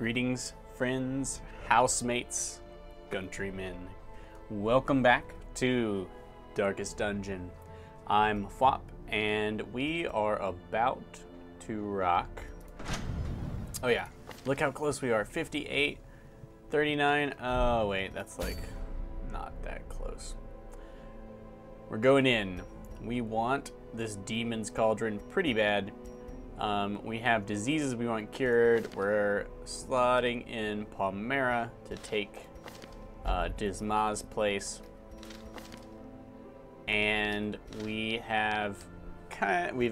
Greetings, friends, housemates, countrymen. Welcome back to Darkest Dungeon. I'm Phwop, and we are about to rock. Oh yeah, look how close we are. 58, 39. Oh wait, that's like not that close. We're going in. We want this Demon's Cauldron pretty bad. We have diseases we want cured. We're slotting in Palmera to take Disma's place. And we've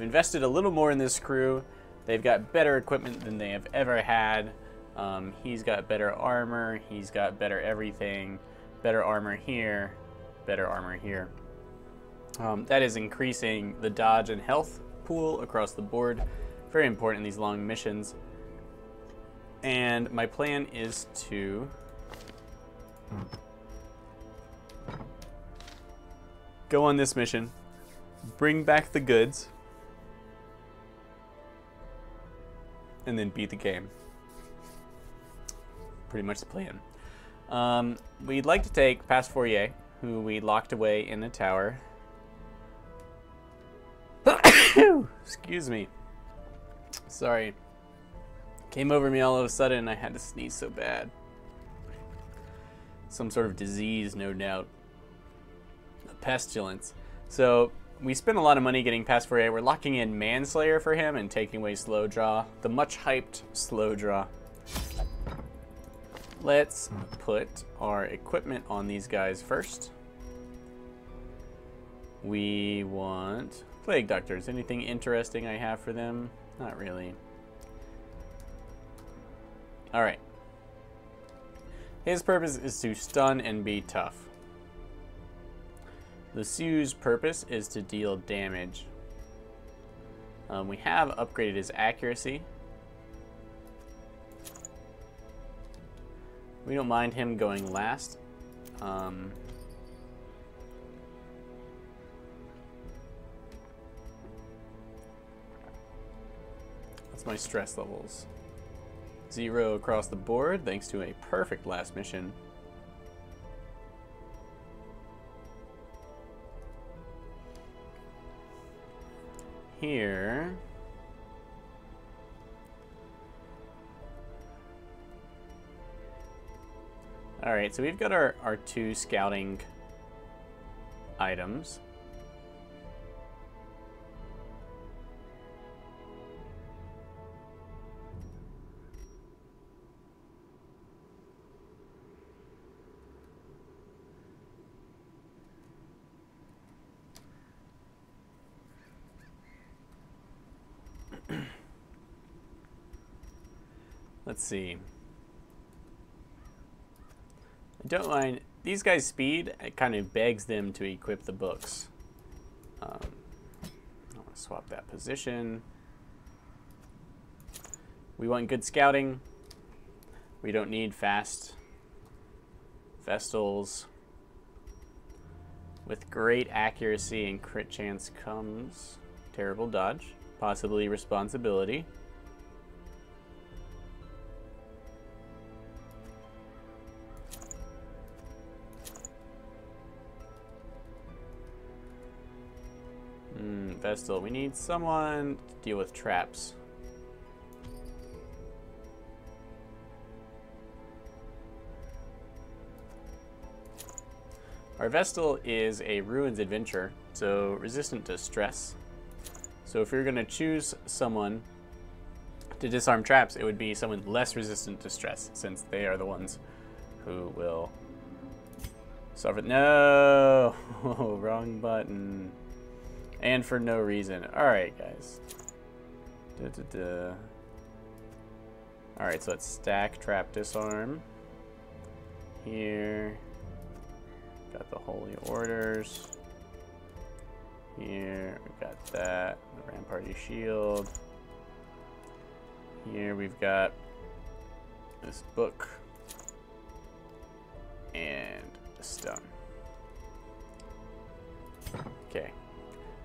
invested a little more in this crew. They've got better equipment than they have ever had. He's got better armor. He's got better everything. Better armor here. Better armor here. That is increasing the dodge and health pool across the board. Very important in these long missions. And my plan is to go on this mission, bring back the goods, and then beat the game. Pretty much the plan. We'd like to take Phwop, who we locked away in the tower. Excuse me. Sorry. Came over me all of a sudden and I had to sneeze so bad. Some sort of disease, no doubt. A pestilence. So we spent a lot of money getting past Phwop. We're locking in Manslayer for him and taking away Slow Draw. The much hyped Slow Draw. Let's put our equipment on these guys first. We want Plague Doctors. Anything interesting I have for them? Not really. Alright. His purpose is to stun and be tough. Luciu's purpose is to deal damage. We have upgraded his accuracy. We don't mind him going last. What's my stress levels? 0 across the board, thanks to a perfect last mission. Here. Alright, so we've got our 2 scouting items. Let's see. I don't mind these guys' speed. It kind of begs them to equip the books. I want to swap that position. We want good scouting. We don't need fast Vestals. With great accuracy and crit chance comes terrible dodge, possibly responsibility. Vestal, we need someone to deal with traps. Our Vestal is a Ruins Adventure, so resistant to stress. So if you're going to choose someone to disarm traps, it would be someone less resistant to stress, since they are the ones who will suffer. No! Wrong button. And for no reason. Alright, guys. Alright, so let's stack trap disarm. Here. Got the Holy Orders. Here, we've got that. The Rampart Shield. Here we've got this book. And a stone. Okay.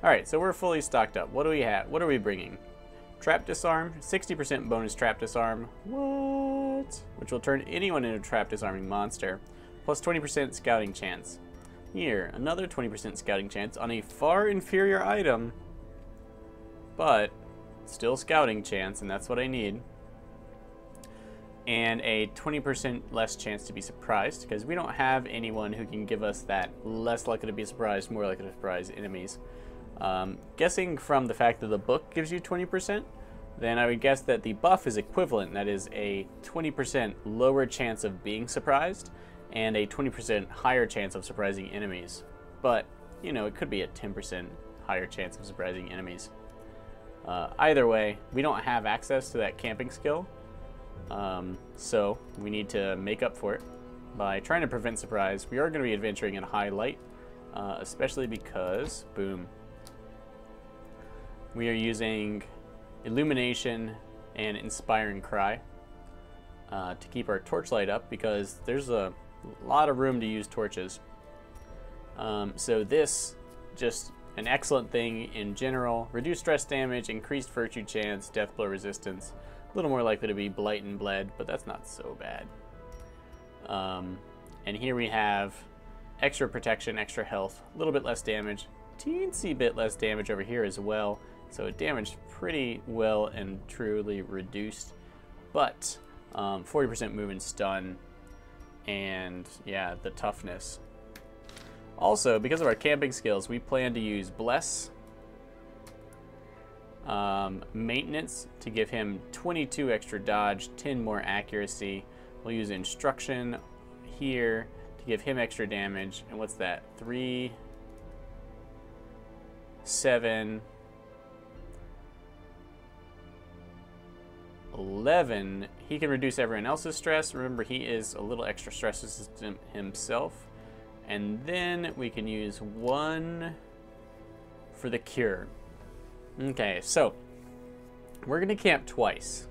Alright, so we're fully stocked up. What do we have? What are we bringing? Trap disarm, 60% bonus trap disarm. What? Which will turn anyone into a trap disarming monster. Plus 20% scouting chance. Here, another 20% scouting chance on a far inferior item. But still scouting chance, and that's what I need. And a 20% less chance to be surprised, because we don't have anyone who can give us that less likely to be surprised, more likely to surprise enemies. Guessing from the fact that the book gives you 20%, then I would guess that the buff is equivalent. That is a 20% lower chance of being surprised and a 20% higher chance of surprising enemies. But, you know, it could be a 10% higher chance of surprising enemies. Either way, we don't have access to that camping skill, so we need to make up for it by trying to prevent surprise. We are going to be adventuring in high light, especially because, boom, we are using illumination and inspiring cry to keep our torchlight up, because there's a lot of room to use torches. So this, just an excellent thing in general. Reduced stress damage, increased virtue chance, death blow resistance. A little more likely to be blight and bled, but that's not so bad. And here we have extra protection, extra health, a little bit less damage, teensy bit less damage over here as well. So it damaged pretty well and truly reduced, but 40% move and stun, and yeah, the toughness. Also, because of our camping skills, we plan to use Bless, Maintenance to give him 22 extra dodge, 10 more accuracy. We'll use Instruction here to give him extra damage. And what's that? 3, 7, 11. He can reduce everyone else's stress. Remember, he is a little extra stress resistant himself. And then we can use 1 for the cure. Okay, so we're going to camp twice,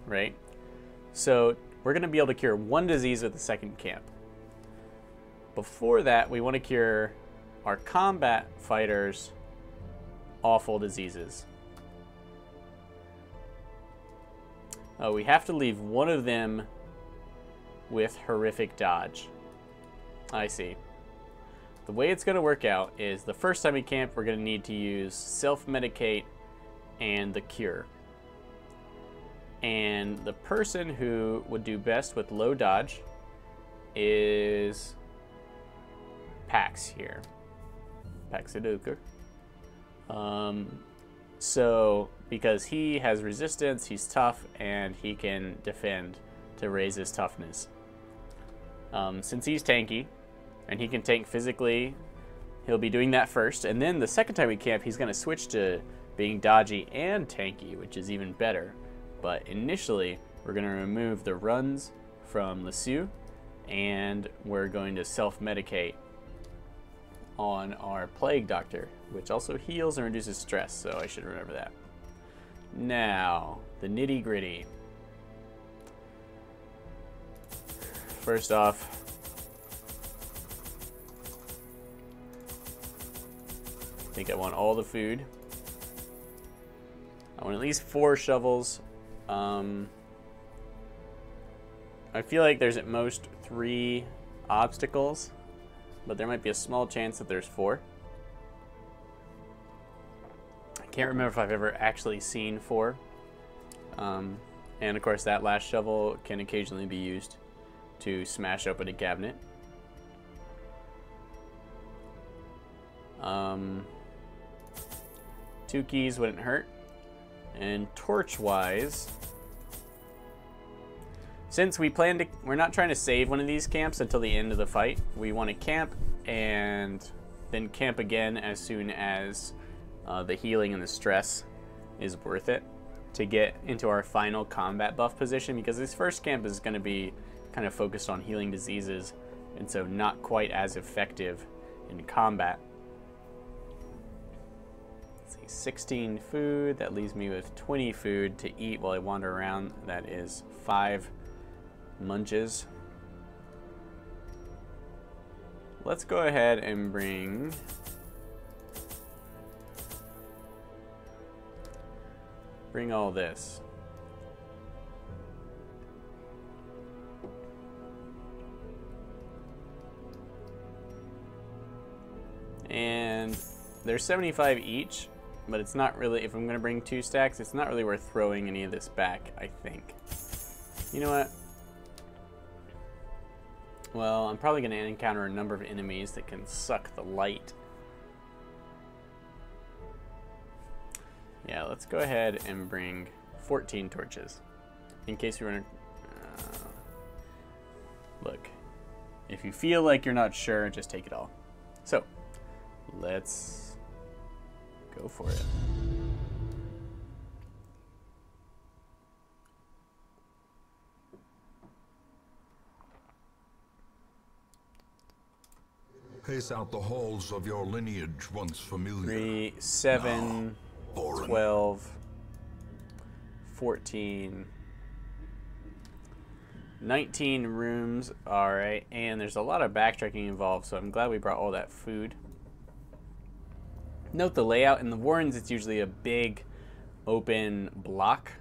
right? So we're going to be able to cure 1 disease at the second camp. Before that, we want to cure our combat fighters' awful diseases. We have to leave one of them with horrific dodge. I see. The way it's going to work out is the first time we camp, we're going to need to use self-medicate and the cure. And the person who would do best with low dodge is Pax here. Paxiduker. So, because he has resistance, he's tough, and he can defend to raise his toughness. Since he's tanky, and he can tank physically, he'll be doing that first. And then the second time we camp, he's going to switch to being dodgy and tanky, which is even better. But initially, we're going to remove the runs from Lethe, and we're going to self-medicate on our Plague Doctor, which also heals and reduces stress, so I should remember that. Now, the nitty-gritty. First off, I think I want all the food. I want at least 4 shovels. I feel like there's at most 3 obstacles, but there might be a small chance that there's 4. I can't remember if I've ever actually seen 4. And of course that last shovel can occasionally be used to smash open a cabinet. 2 keys wouldn't hurt. And torch-wise, since we're not trying to save one of these camps until the end of the fight. We want to camp and then camp again as soon as the healing and the stress is worth it to get into our final combat buff position, because this first camp is going to be kind of focused on healing diseases, and so not quite as effective in combat. Let's see, 16 food. That leaves me with 20 food to eat while I wander around. That is 5 munches. Let's go ahead and bring bring all this. And they're 75 each, but it's not really, if I'm going to bring 2 stacks, it's not really worth throwing any of this back, I think. You know what? Well, I'm probably going to encounter a number of enemies that can suck the light. Yeah, let's go ahead and bring 14 torches. In case you run look, if you feel like you're not sure, just take it all. So, let's go for it. Pace out the halls of your lineage once familiar. 3, 7, 12, 14, 19 rooms. Alright, and there's a lot of backtracking involved, so I'm glad we brought all that food. Note the layout. In the Warrens, it's usually a big open block.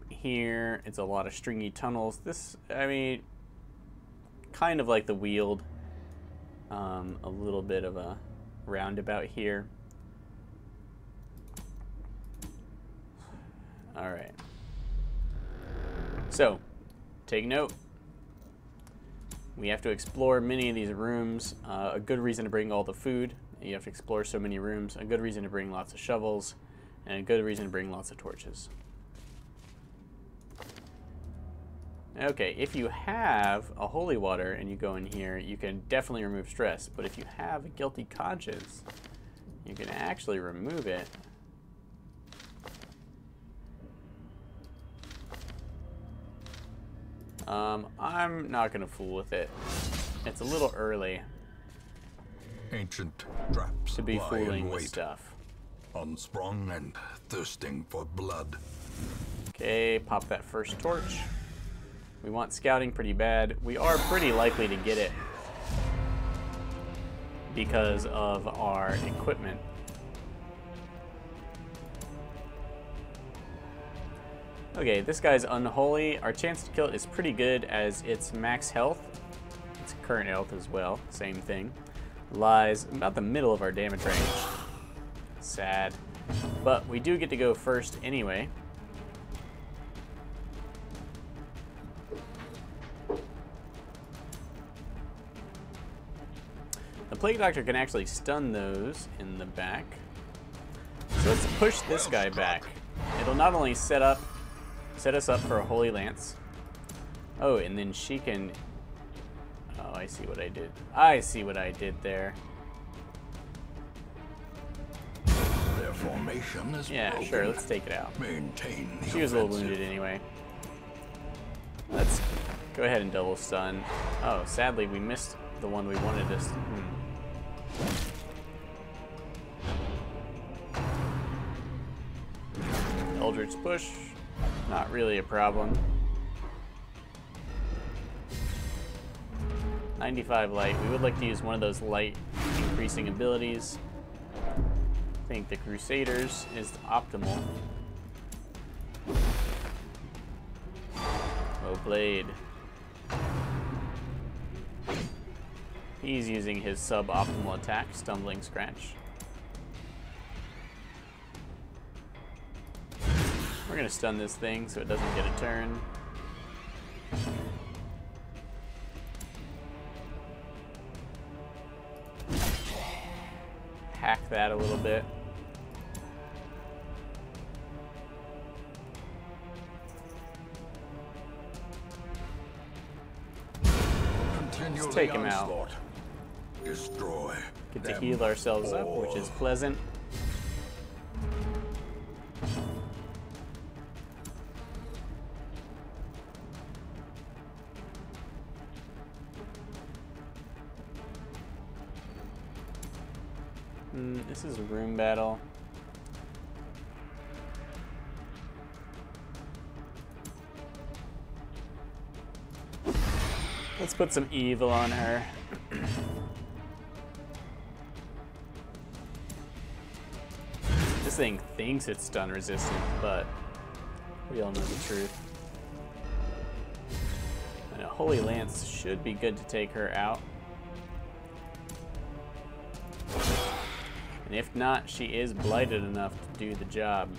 Here, it's a lot of stringy tunnels. This, I mean, kind of like the Weald. A little bit of a roundabout here. Alright. So, take note. We have to explore many of these rooms. A good reason to bring all the food. You have to explore so many rooms. A good reason to bring lots of shovels. And a good reason to bring lots of torches. Okay, if you have a holy water and you go in here, you can definitely remove stress. But if you have a guilty conscience, you can actually remove it. I'm not gonna fool with it. It's a little early Ancient traps to be lie fooling in with wait, stuff. unsprung and thirsting for blood. Okay, pop that first torch. We want scouting pretty bad. We are pretty likely to get it because of our equipment. Okay, this guy's unholy. Our chance to kill it is pretty good as its max health, its current health as well, same thing, lies about the middle of our damage range. Sad. But we do get to go first anyway. The Plague Doctor can actually stun those in the back. So let's push this guy back. It'll not only set us up for a Holy Lance. Oh, and then she can... Oh, I see what I did. I see what I did there. Their formation is Yeah, broken. sure, let's take it out. Maintain the She was a little offensive. wounded anyway. Let's go ahead and double stun. Oh, sadly, we missed the one we wanted to... Eldritch Push. Not really a problem. 95 light. We would like to use one of those light increasing abilities. I think the Crusaders is optimal. Well played. He's using his suboptimal attack, Stumbling Scratch. We're gonna stun this thing so it doesn't get a turn. Hack that a little bit. Let's take him out. Destroy. Get to heal ourselves up, which is pleasant. This is a room battle. Let's put some evil on her. This thing thinks it's stun resistant, but we all know the truth. And a Holy Lance should be good to take her out. And if not, she is blighted enough to do the job.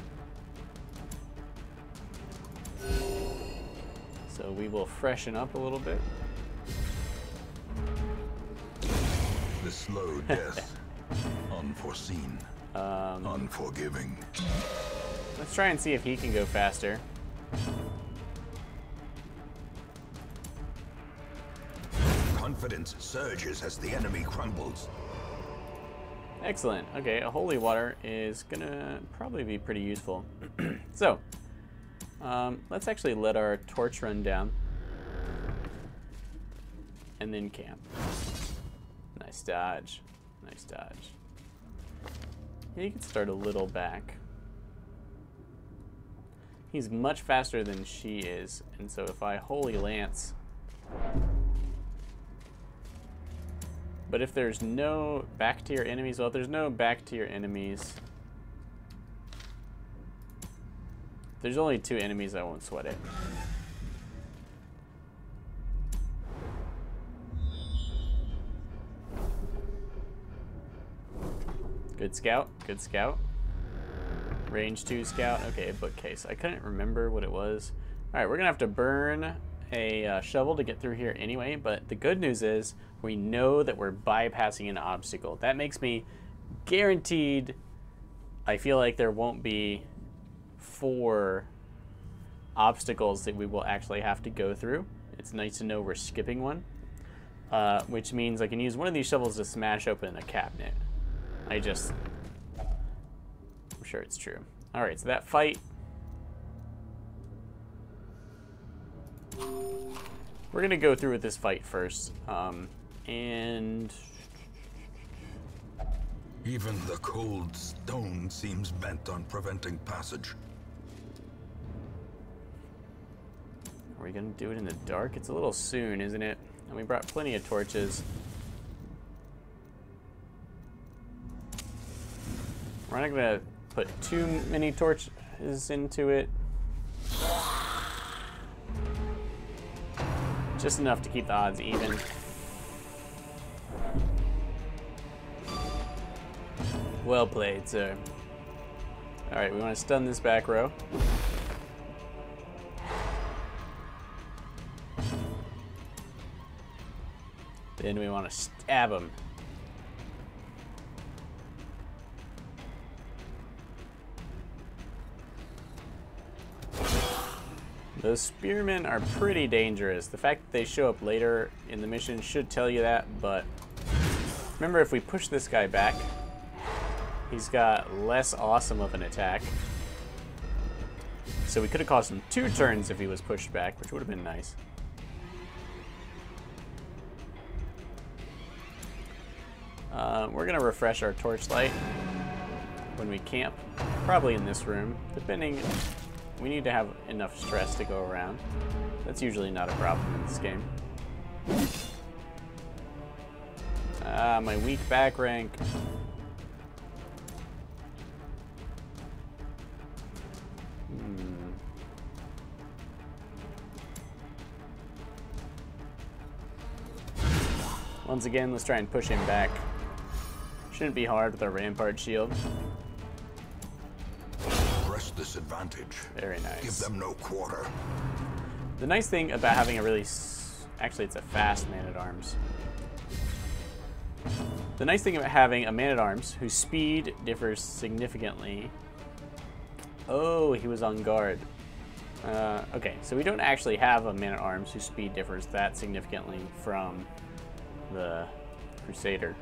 So we will freshen up a little bit. The slow death. Unforeseen. Unforgiving. Let's try and see if he can go faster. Confidence surges as the enemy crumbles. Excellent. Okay, a holy water is gonna probably be pretty useful. So, let's actually let our torch run down. And then camp. Nice dodge. Nice dodge. Yeah, you can start a little back. He's much faster than she is, and so if I Holy Lance... But if there's no back tier enemies, well, if there's no back tier enemies, there's only 2 enemies, I won't sweat it. Good scout, good scout. Range 2 scout, okay, bookcase. I couldn't remember what it was. All right, we're gonna have to burn a shovel to get through here anyway, but the good news is we know that we're bypassing an obstacle. That makes me guaranteed. I feel like there won't be 4 obstacles that we will actually have to go through. It's nice to know we're skipping one, which means I can use one of these shovels to smash open a cabinet. I'm sure it's true. All right, so that fight, we're gonna go through with this fight first, and even the cold stone seems bent on preventing passage. are we gonna do it in the dark? It's a little soon, isn't it? And we brought plenty of torches. We're not gonna put too many torches into it. Just enough to keep the odds even. Well played, sir. All right, we want to stun this back row. Then we want to stab him. Those spearmen are pretty dangerous. The fact that they show up later in the mission should tell you that, but remember, if we push this guy back, he's got less awesome of an attack. So we could have cost him 2 turns if he was pushed back, which would have been nice. We're gonna refresh our torchlight when we camp, probably in this room, depending. We need to have enough stress to go around. That's usually not a problem in this game. Ah, my weak back rank. Once again, let's try and push him back. Shouldn't be hard with our Rampart Shield. Press this advantage. Very nice. Give them no quarter. The nice thing about having a really... Actually, it's a fast man-at-arms. The nice thing about having a man-at-arms whose speed differs significantly... Oh, he was on guard. Okay, so we don't actually have a man-at-arms whose speed differs that significantly from the Crusader.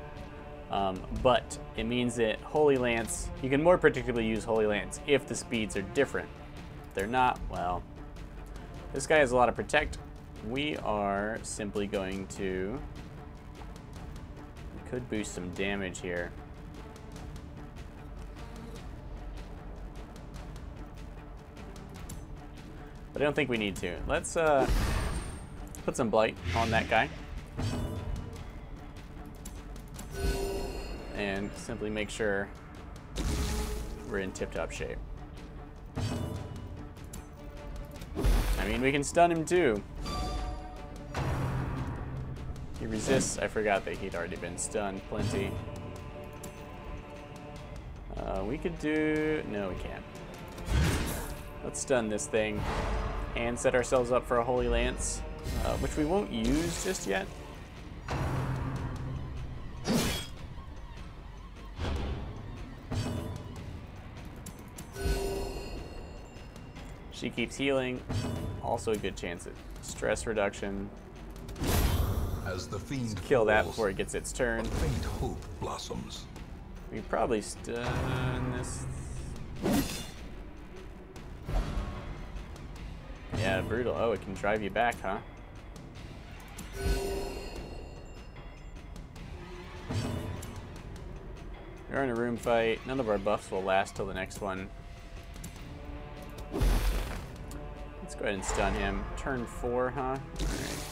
But it means that Holy Lance, you can more particularly use Holy Lance if the speeds are different. If they're not, well, this guy has a lot of protect. We are simply going to... We could boost some damage here. But I don't think we need to. Let's put some blight on that guy. And simply make sure we're in tip-top shape. I mean, we can stun him too. He resists. I forgot that he'd already been stunned plenty. We could do... No, we can't. Let's stun this thing and set ourselves up for a Holy Lance, which we won't use just yet. She keeps healing. Also a good chance at stress reduction. As the fiend Let's kill that falls, before it gets its turn. a faint hope blossoms. We probably stun this. Yeah, brutal. Oh, it can drive you back, huh? We're in a room fight. None of our buffs will last till the next one. Let's go ahead and stun him. Turn 4, huh? Alright.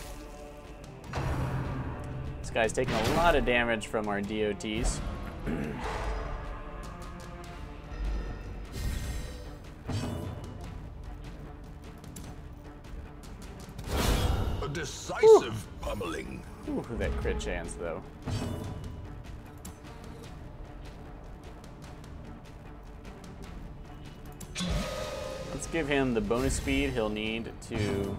This guy's taking a lot of damage from our DOTs. A decisive pummeling. Ooh, that crit chance, though. Let's give him the bonus speed he'll need to...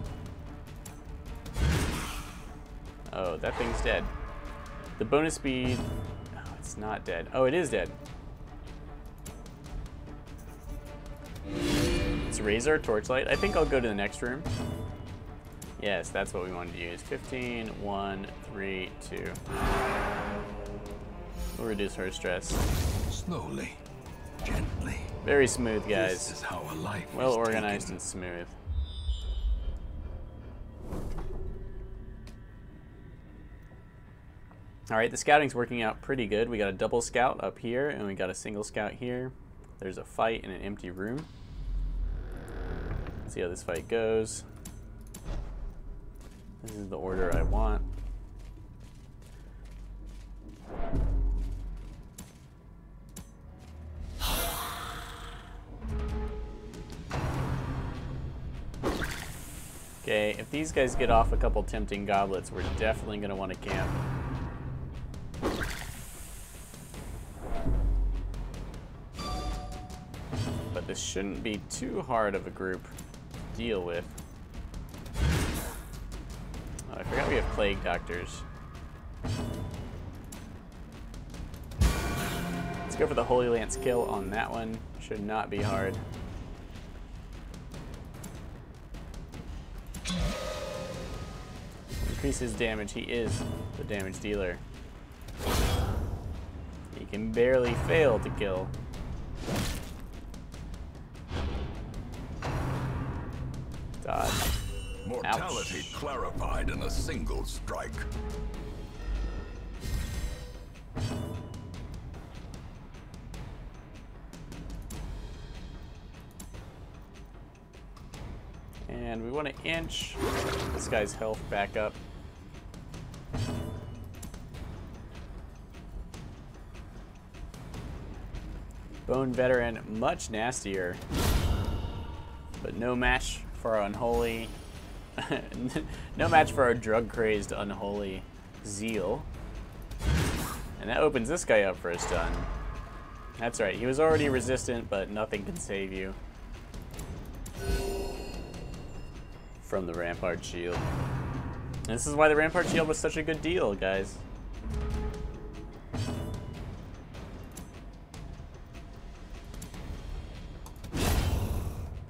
Oh, that thing's dead. The bonus speed... Oh, it's not dead. Oh, it is dead. Let's raise our torchlight. I think I'll go to the next room. Yes, that's what we wanted to use. 15, 1, 3, 2. We'll reduce her stress. Slowly, gently. Very smooth, guys. This is how a life Well is organized taken. and smooth. Alright, the scouting's working out pretty good. We got a double scout up here, and we got a single scout here. There's a fight in an empty room. Let's see how this fight goes. This is the order I want. Okay, if these guys get off a couple tempting goblets, we're definitely going to want to camp. But this shouldn't be too hard of a group to deal with. Oh, I forgot we have plague doctors. Let's go for the Holy Lance kill on that one. Should not be hard. Increase his damage. He is the damage dealer. He can barely fail to kill. Dodge. Mortality Ouch. clarified in a single strike. And we want to inch this guy's health back up. Bone Veteran, much nastier, but no match for our unholy, no match for our drug-crazed unholy Zeal. And that opens this guy up for a stun. That's right, he was already resistant, but nothing can save you from the Rampart Shield. And this is why the Rampart Shield was such a good deal, guys.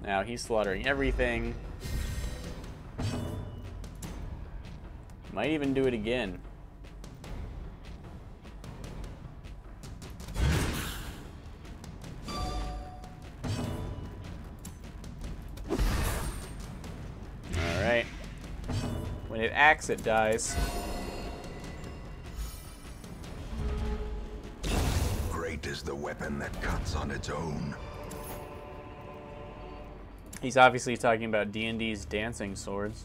Now he's slaughtering everything. Might even do it again. Alright. When it acts, it dies. Great is the weapon that cuts on its own. He's obviously talking about D&D's dancing swords.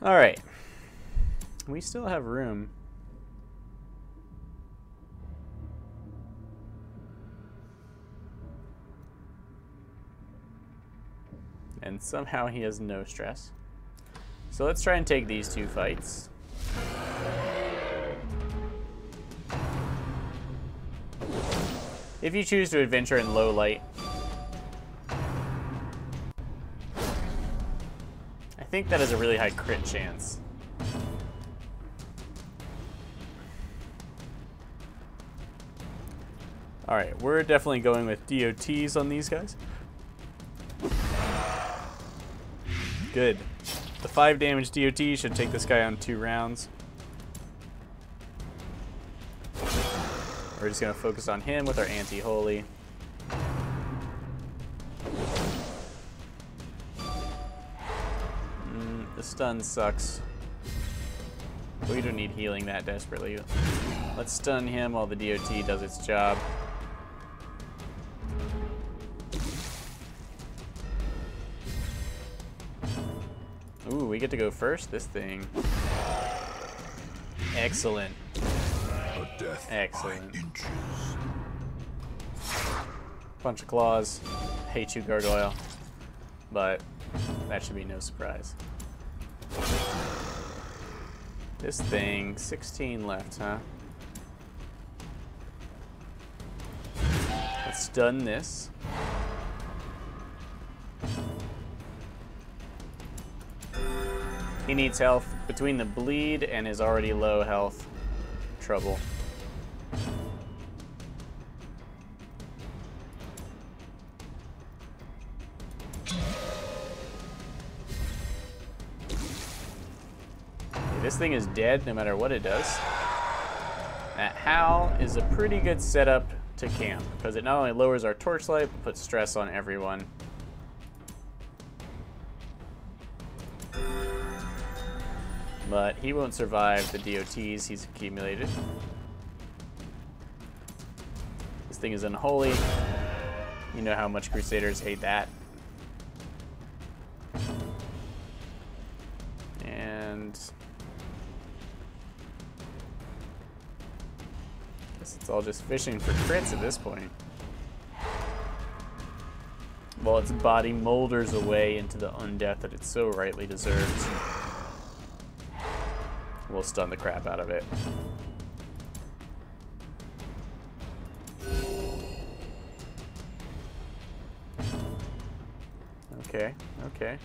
Alright. We still have room And somehow he has no stress. So let's try and take these two fights. If you choose to adventure in low light, I think that is a really high crit chance. Alright, we're definitely going with DOTs on these guys. Good. The 5 damage DOT should take this guy on 2 rounds. We're just going to focus on him with our anti-holy. The stun sucks. We don't need healing that desperately. Let's stun him while the DOT does its job. Ooh, we get to go first? This thing. Excellent. Excellent. Bunch of claws. Hate you, gargoyle. But that should be no surprise. This thing, 16 left, huh? Let's stun this. He needs health. Between the bleed and his already low health, trouble. This thing is dead no matter what it does. That howl is a pretty good setup to camp because it not only lowers our torchlight but puts stress on everyone. But he won't survive the DOTs he's accumulated. This thing is unholy. You know how much Crusaders hate that. And I guess it's all just fishing for crits at this point. While its body molders away into the undeath that it so rightly deserves. We'll stun the crap out of it. Okay, okay.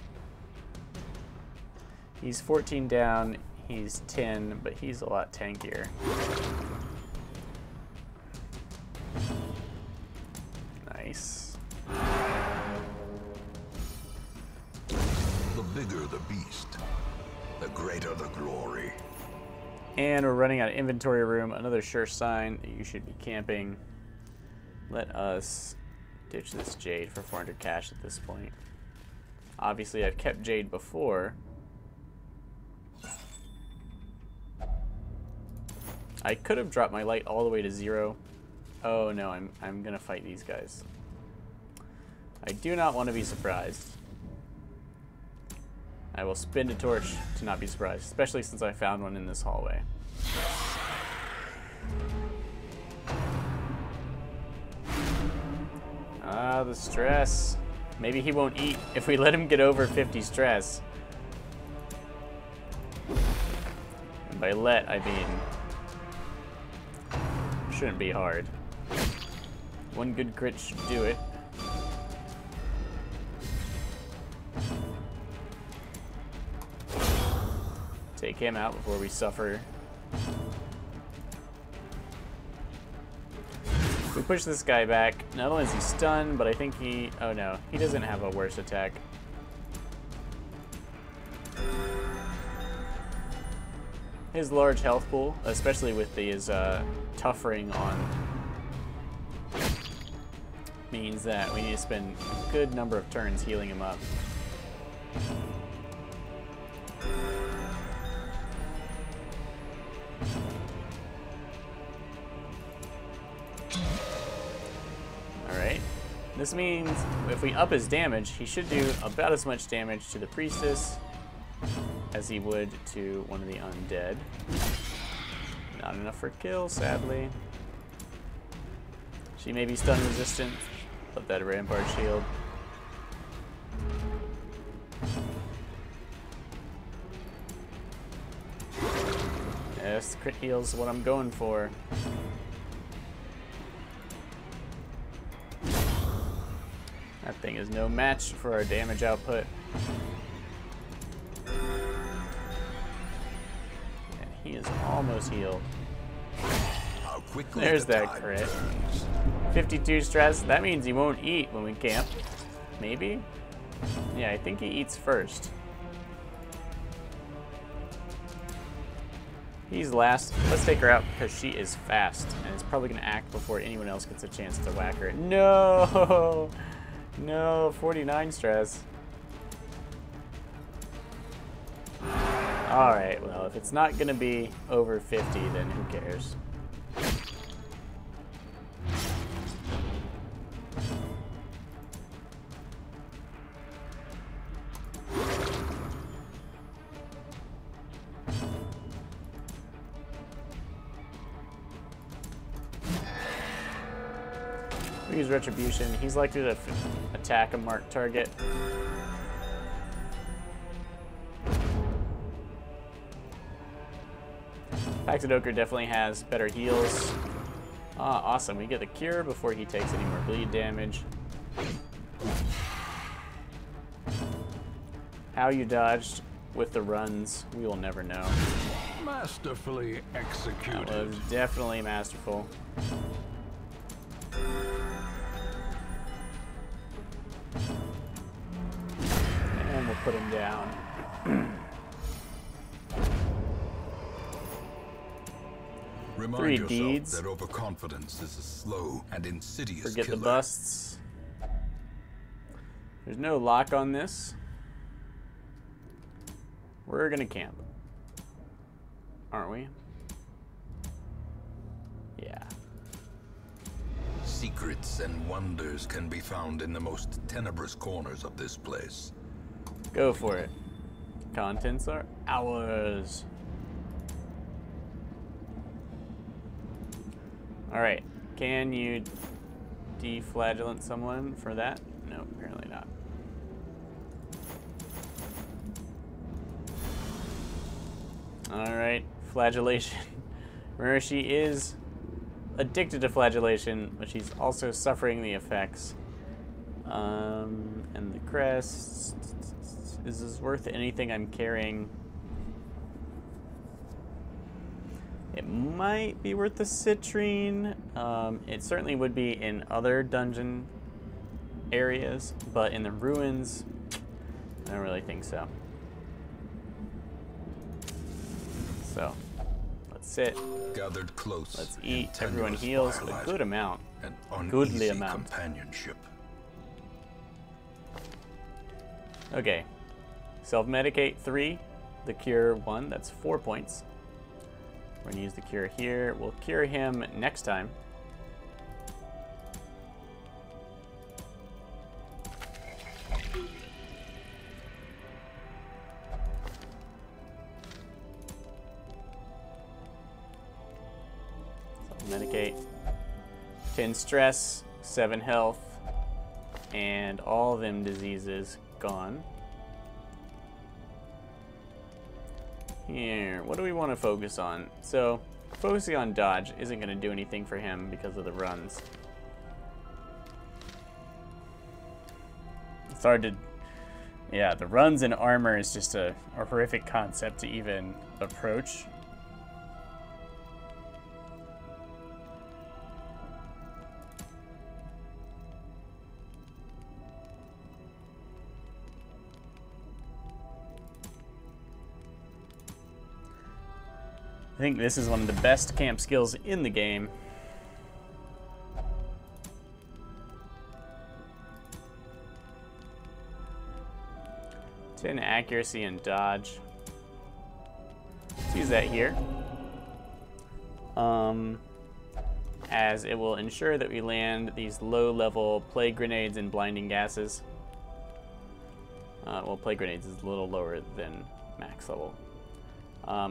He's 14 down, he's 10, but he's a lot tankier. Nice. The bigger the beast, the greater the glory. And we're running out of inventory room. Another sure sign that you should be camping. Let us ditch this jade for 400 cash at this point. Obviously, I've kept jade before. I could have dropped my light all the way to 0. Oh no, I'm gonna fight these guys. I do not want to be surprised. I will spin a torch to not be surprised, especially since I found one in this hallway. Ah, the stress. Maybe he won't eat if we let him get over 50 stress. And by let, I mean, shouldn't be hard. One good crit should do it. Take him out before we suffer. If we push this guy back, not only is he stunned, but I think he... Oh no, he doesn't have a worse attack. His large health pool, especially with his tough-ring on, means that we need to spend a good number of turns healing him up. Alright. This means if we up his damage, he should do about as much damage to the priestess as he would to one of the undead. Not enough for kill, sadly. She may be stun resistant. Put that Rampart Shield. Yes, crit heal's what I'm going for. That thing is no match for our damage output. And he is almost healed. There's that crit. 52 stress. That means he won't eat when we camp. Maybe? Yeah, I think he eats first. He's last. Let's take her out because she is fast and is probably going to act before anyone else gets a chance to whack her. No! No, 49 stress. Alright, well, if it's not going to be over 50, then who cares? We use Retribution. He's likely to attack a marked target. Paxidoker definitely has better heals. Ah, awesome. We get the cure before he takes any more bleed damage. How you dodged with the runs, we will never know. Masterfully executed. That was definitely masterful. And we'll put him down. Remind 3 yourself deeds. that overconfidence is a slow and insidious Forget killer. the busts. There's no lock on this. We're gonna camp, aren't we? Yeah. Secrets and wonders can be found in the most tenebrous corners of this place. Go for it. Contents are ours. Alright, can you deflagellate someone for that? No, apparently not. Alright, flagellation. Remember, she is addicted to flagellation, but she's also suffering the effects. And the crest. Is this worth anything I'm carrying? It might be worth the citrine. It certainly would be in other dungeon areas, but in the ruins, I don't really think so. So, let's sit. Gathered close. Let's eat. in Everyone tenuous heals a twilight, good amount. an Goodly uneasy amount. companionship. Okay. Self-medicate 3. The cure 1. That's 4 points. We're going to use the cure here. We'll cure him next time. Self-medicate. 10 stress, 7 health, and all of them diseases gone. Here, what do we want to focus on? So, focusing on dodge isn't going to do anything for him because of the runs. It's hard to... Yeah, the runs and armor is just a horrific concept to even approach. I think this is one of the best camp skills in the game. Ten accuracy and dodge. Let's use that here. As it will ensure that we land these low-level plague grenades and blinding gases. Well, plague grenades is a little lower than max level.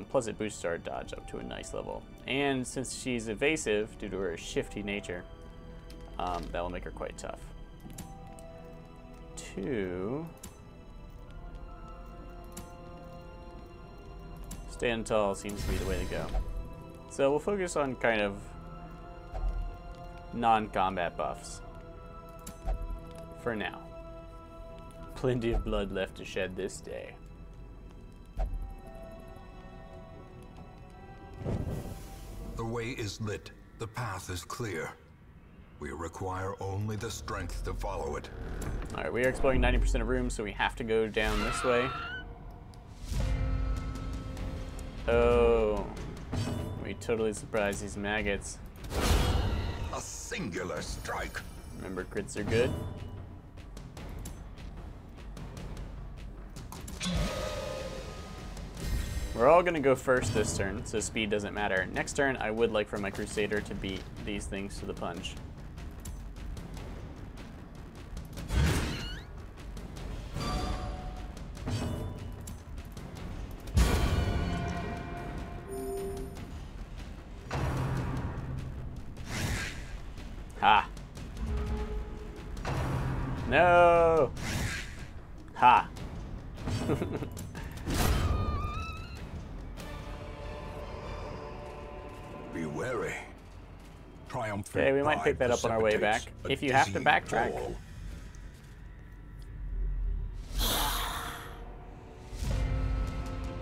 Plus it boosts our dodge up to a nice level. And since she's evasive due to her shifty nature, that will make her quite tough. 2. Stand tall seems to be the way to go. So we'll focus on kind of non-combat buffs for now. Plenty of blood left to shed this day. The way is lit. The path is clear. We require only the strength to follow it. Alright, we are exploring 90% of rooms, so we have to go down this way. Oh, we totally surprised these maggots. A singular strike. Remember, crits are good. We're all gonna go first this turn, so speed doesn't matter. Next turn, I would like for my Crusader to beat these things to the punch. Ha! No! Ha! Be wary. Triumphant. Okay, we might pick that up on our way back. If you have to backtrack.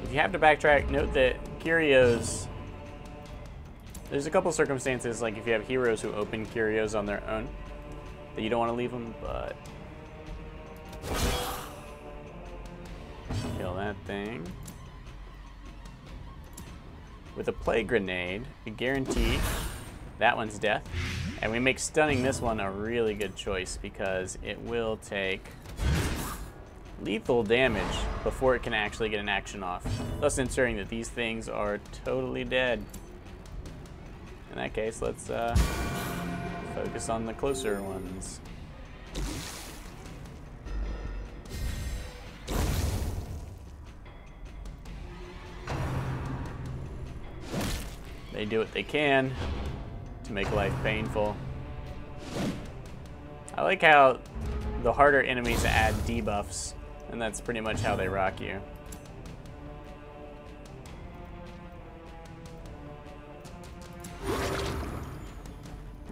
If you have to backtrack, note that curios... There's a couple circumstances, like if you have heroes who open curios on their own, that you don't want to leave them, but... Kill that thing. With a plague grenade, we guarantee that one's death. And we make stunning this one a really good choice because it will take lethal damage before it can actually get an action off, thus ensuring that these things are totally dead. In that case, let's focus on the closer ones. They do what they can to make life painful. I like how the harder enemies add debuffs, and that's pretty much how they rock you.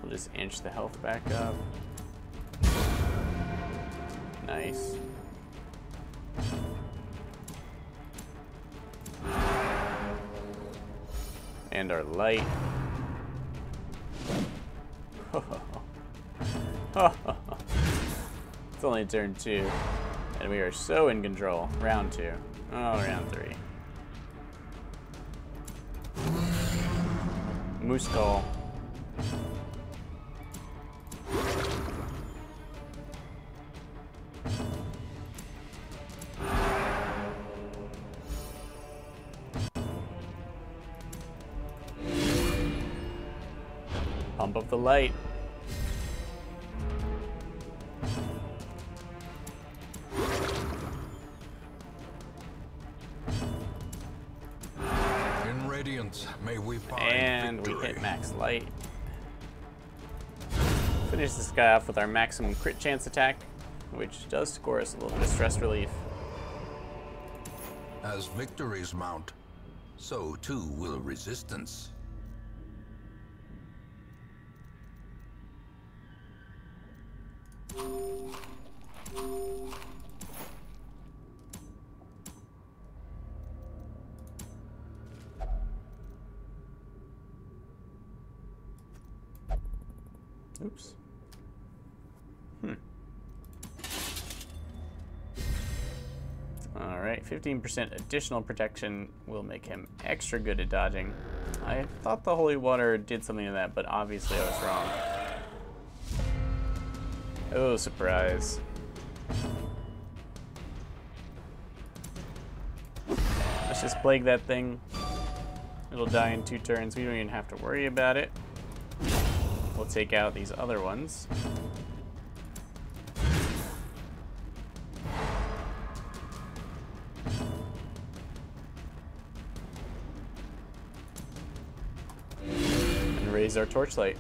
We'll just inch the health back up. Nice. And our light. It's only turn 2, and we are so in control. Round 2. Oh, round 3. Moose call. Pump up the light. In radiance, may we find And victory. we hit max light. Finish this guy off with our maximum crit chance attack, which does score us a little bit of stress relief. As victories mount, so too will resistance. Oops. Alright, 15% additional protection will make him extra good at dodging. I thought the holy water did something to that, but obviously I was wrong. Oh, surprise. Let's just plague that thing. It'll die in 2 turns. We don't even have to worry about it. We'll take out these other ones. And raise our torchlight.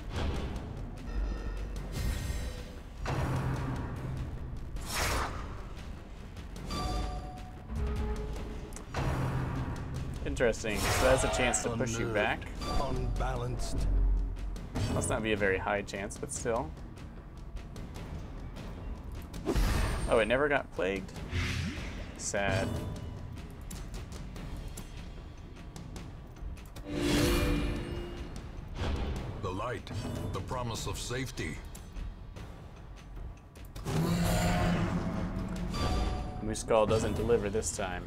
Interesting. So that's a chance to push you back. Unbalanced. Must not be a very high chance, but still. Oh, it never got plagued? Sad. The light, the promise of safety. Muskull doesn't deliver this time.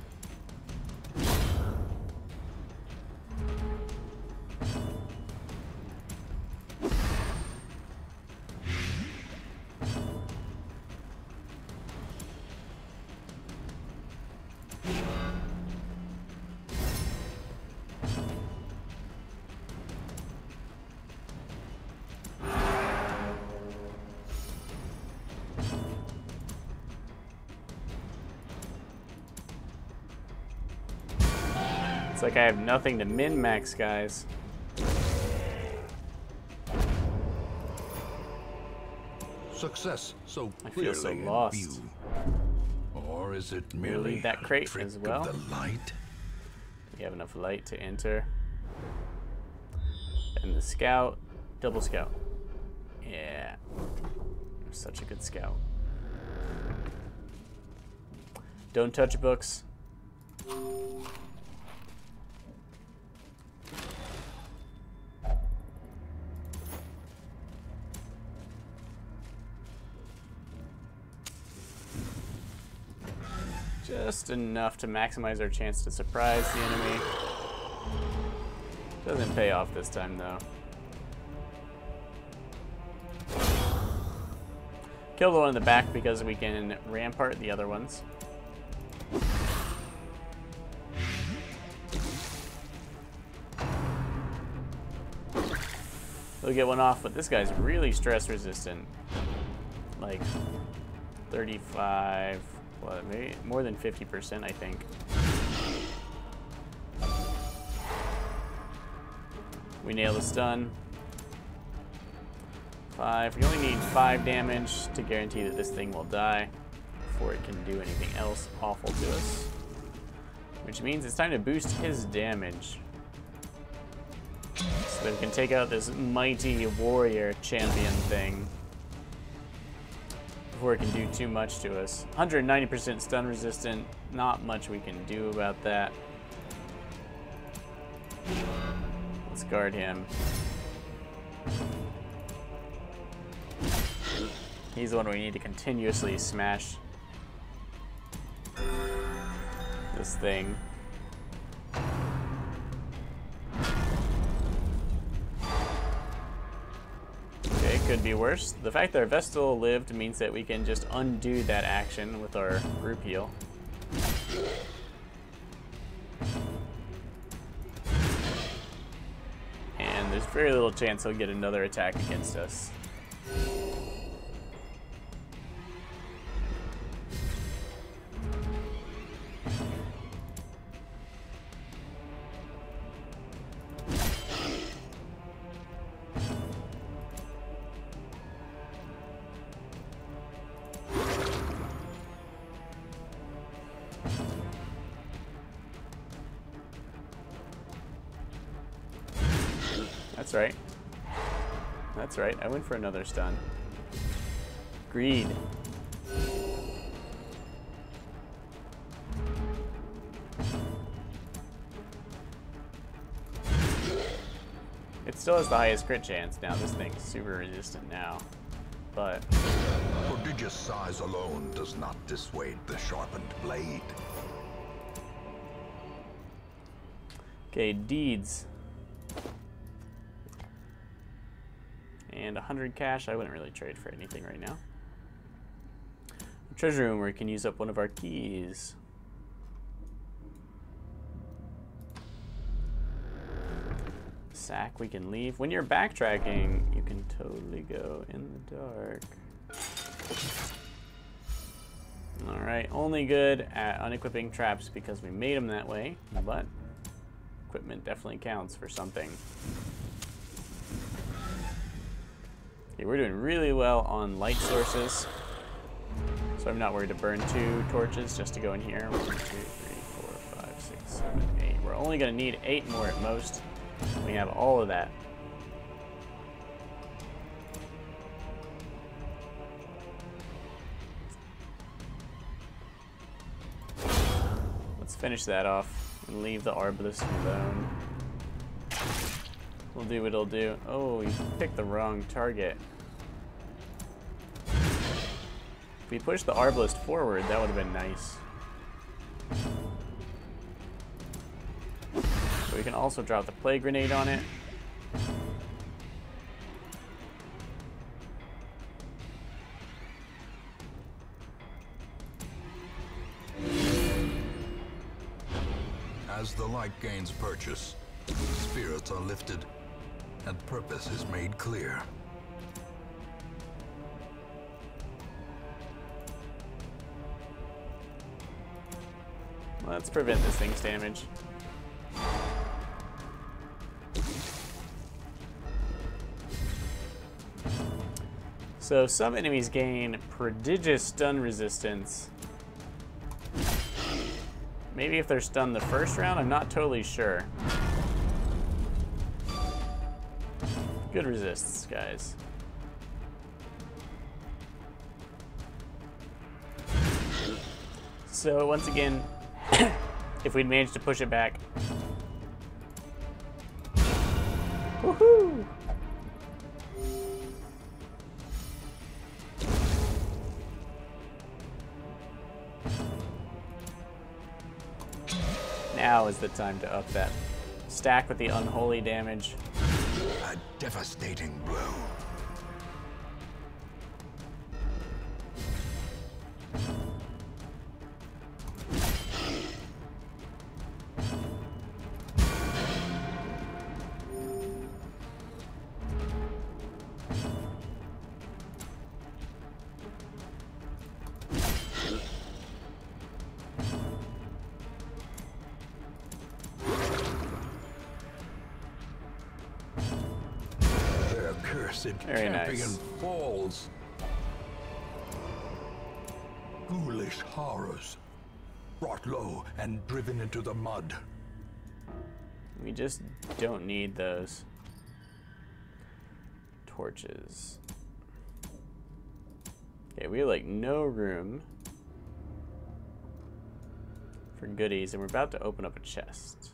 It's like I have nothing to min-max, guys. Success so I feel so clearly in lost. view. Or is it We'll merely leave that a crate trick as well. of the light? We have enough light to enter. And the scout, double scout. Yeah, such a good scout. Don't touch books. Just enough to maximize our chance to surprise the enemy. Doesn't pay off this time, though. Kill the one in the back because we can rampart the other ones. We'll get one off, but this guy's really stress resistant. Like 35, well, maybe more than 50%, I think. We nail the stun. 5. We only need 5 damage to guarantee that this thing will die before it can do anything else awful to us. Which means it's time to boost his damage. So that we can take out this mighty warrior champion thing before it can do too much to us. 190% stun resistant. Not much we can do about that. Let's guard him. He's the one we need to continuously smash this thing. Okay, could be worse. The fact that our Vestal lived means that we can just undo that action with our group heal. And there's very little chance he'll get another attack against us. That's right. That's right. I went for another stun. Greed. It still has the highest crit chance now. This thing's super resistant now. But Prodigious size alone does not dissuade the sharpened blade. okay, deeds. And 100 cash. I wouldn't really trade for anything right now. A treasure room where we can use up one of our keys. Sack we can leave. When you're backtracking, you can totally go in the dark. Alright, only good at unequipping traps because we made them that way, but equipment definitely counts for something. Okay, we're doing really well on light sources, so I'm not worried to burn 2 torches just to go in here. 1, 2, 3, 4, 5, 6, 7, 8. We're only going to need 8 more at most. We have all of that. Let's finish that off and leave the Arbalist alone. We'll do what it'll do. Oh, you picked the wrong target. If we pushed the Arbalist forward, that would have been nice. So we can also drop the Plague Grenade on it. As the light gains purchase, spirits are lifted, and purpose is made clear. Let's prevent this thing's damage. So some enemies gain prodigious stun resistance. Maybe if they're stunned the first round, I'm not totally sure. Good resists, guys. So once again, if we'd managed to push it back. Woohoo! Now is the time to up that stack with the unholy damage. A devastating blow. Very champion nice. Falls. Ghoulish horrors, brought low and driven into the mud. We just don't need those torches. Okay, we have like no room for goodies, and we're about to open up a chest.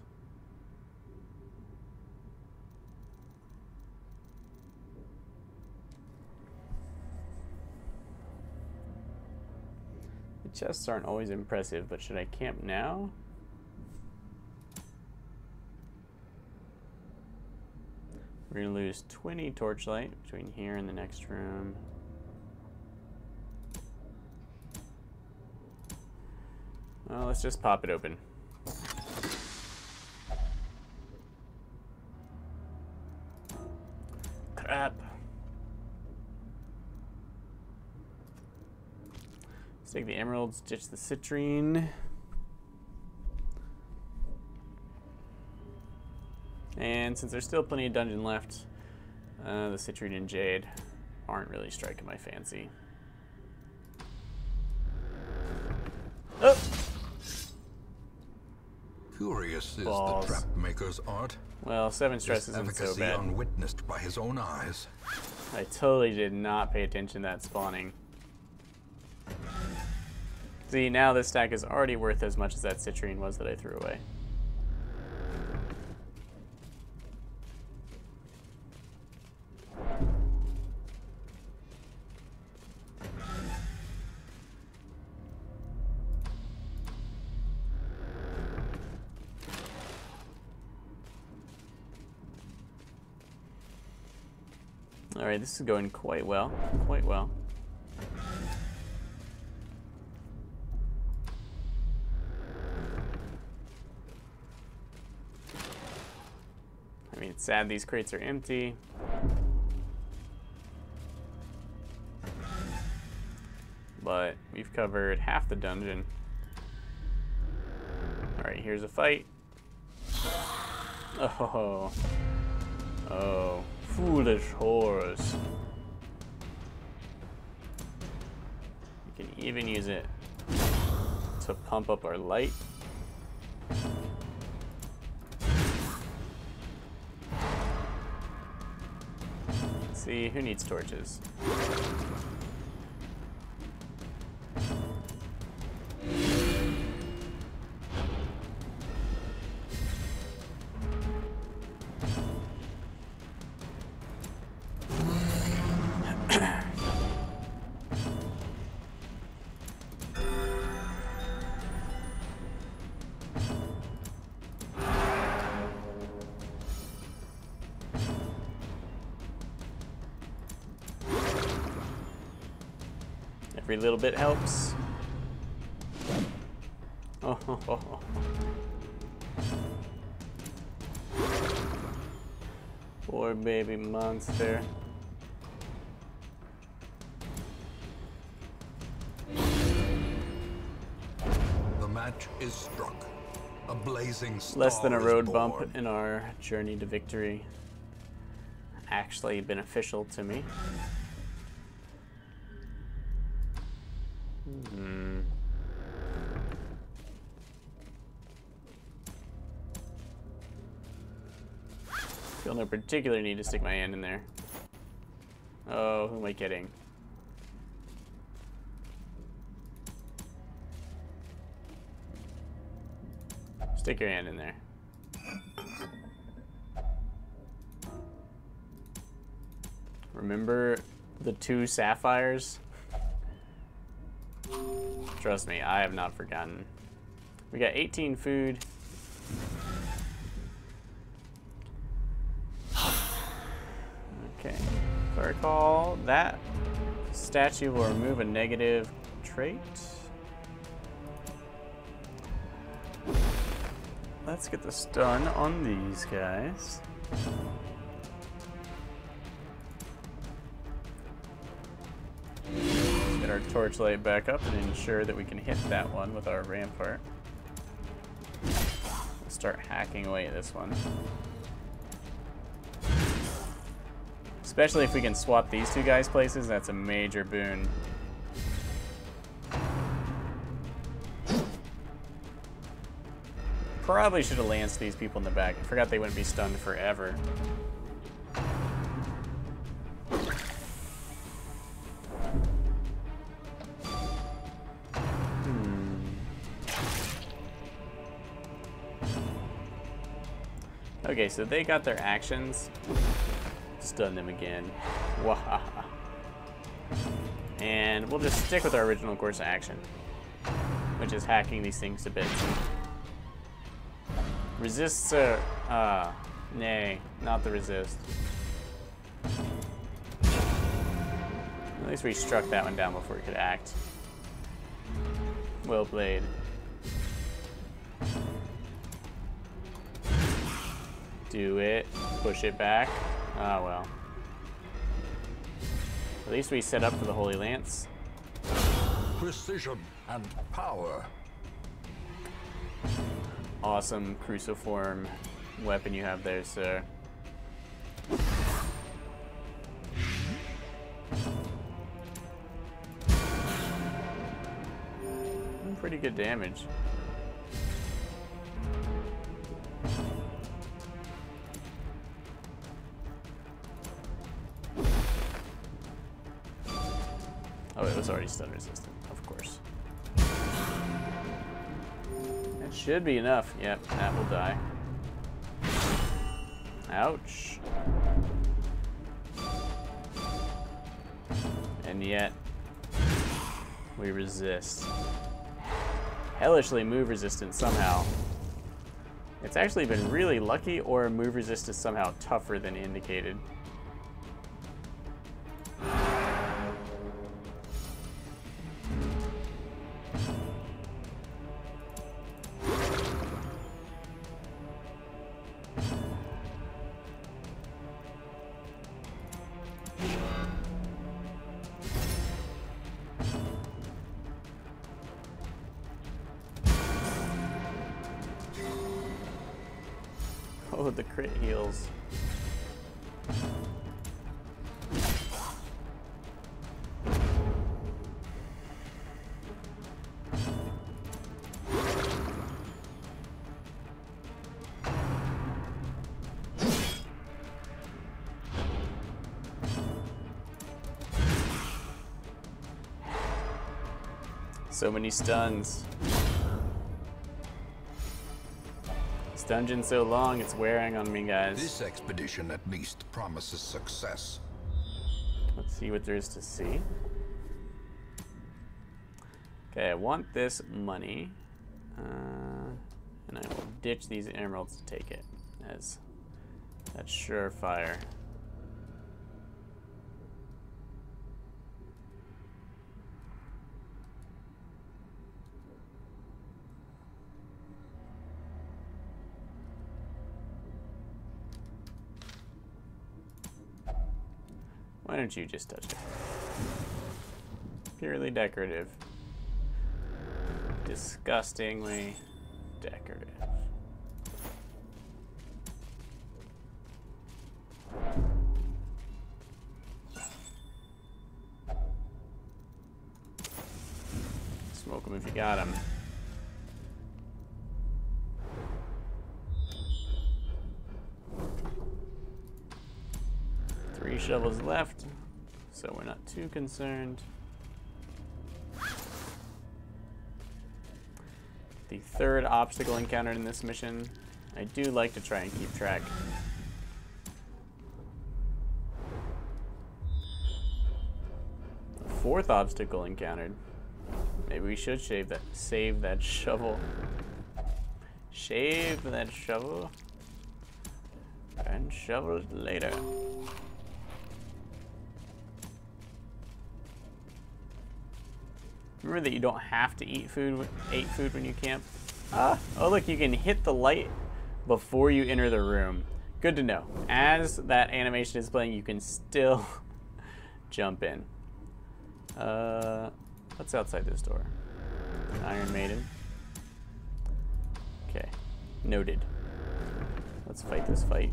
The chests aren't always impressive, but should I camp now? We're gonna lose 20 torchlight between here and the next room. Well, let's just pop it open. Crap. Let's take the emeralds, ditch the citrine. And since there's still plenty of dungeon left, the citrine and jade aren't really striking my fancy. Oh! Curious is Balls. the trap maker's art. Well, 7 stress This isn't so efficacy bad. unwitnessed by his own eyes. I totally did not pay attention to that spawning. See, now this stack is already worth as much as that citrine was that I threw away. Alright, this is going quite well. Quite well. I mean, it's sad these crates are empty. But we've covered half the dungeon. Alright, here's a fight. Oh. Oh. Foolish horrors. We can even use it to pump up our light. See, who needs torches? Every little bit helps. Oh. Poor baby monster. The match is struck. A blazing star Less than a road is bump born. in our journey to victory. Actually beneficial to me. Feel no particular need to stick my hand in there. Oh, who am I kidding? Stick your hand in there. Remember the 2 sapphires? Trust me, I have not forgotten. We got 18 food. Okay. If I recall, that statue will remove a negative trait. Let's get the stun on these guys. Get our torchlight back up and ensure that we can hit that one with our rampart. Let's start hacking away at this one. Especially if we can swap these 2 guys places, that's a major boon. Probably should have lanced these people in the back. I forgot they wouldn't be stunned forever. Okay, so they got their actions. Stun them again. Wahaha. And we'll just stick with our original course of action, which is hacking these things to bits. Resist, sir. Nay, not the resist. At least we struck that one down before it could act. Well played. Do it. Push it back. Ah, well. At least we set up for the Holy Lance. Precision and power. Awesome cruciform weapon you have there, sir. Pretty good damage. Oh, it was already stun resistant, of course. That should be enough. Yep, that will die. Ouch. And yet, we resist. Hellishly move resistant somehow. It's actually been really lucky, or move resist is somehow tougher than indicated. Oh, the crit heals. So many stuns. This dungeon's so long, it's wearing on me, guys. This expedition at least promises success. Let's see what there is to see. Okay, I want this money. And I will ditch these emeralds to take it, as that's surefire. Why don't you just touch it? Purely decorative. Disgustingly decorative. Smoke him if you got him. Three shovels left, so we're not too concerned. The third obstacle encountered in this mission. I do like to try and keep track. The fourth obstacle encountered. Maybe we should save that shovel. Shave that shovel and shovel it later. Remember that you don't have to eat food when you camp. Oh look, you can hit the light before you enter the room. Good to know. As that animation is playing, you can still jump in. What's outside this door? Iron Maiden. Okay, noted. Let's fight this fight.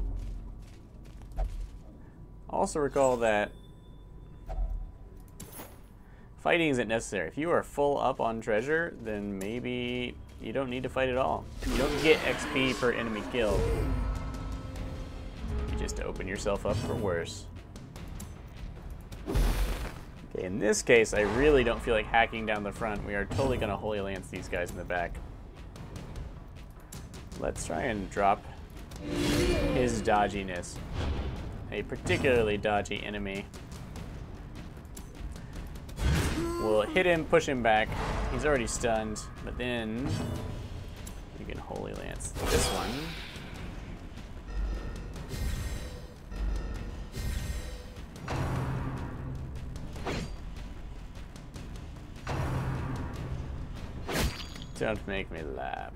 Also recall that fighting isn't necessary. If you are full up on treasure, then maybe you don't need to fight at all. You don't get XP per enemy kill. You just open yourself up for worse. Okay, in this case, I really don't feel like hacking down the front. We are totally gonna Holy Lance these guys in the back. Let's try and drop his dodginess. A particularly dodgy enemy. We'll hit him, push him back. He's already stunned, but then you can Holy Lance this one. Don't make me laugh.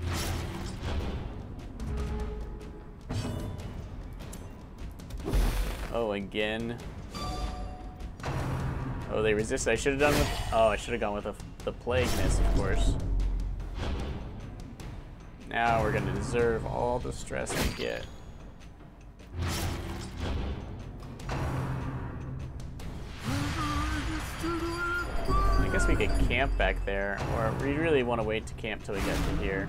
Oh, again. Oh, they resist. I should have done with. Oh, I should have gone with the plagueness, of course. Now we're gonna deserve all the stress we get. I guess we could camp back there, or we really want to wait to camp till we get to here.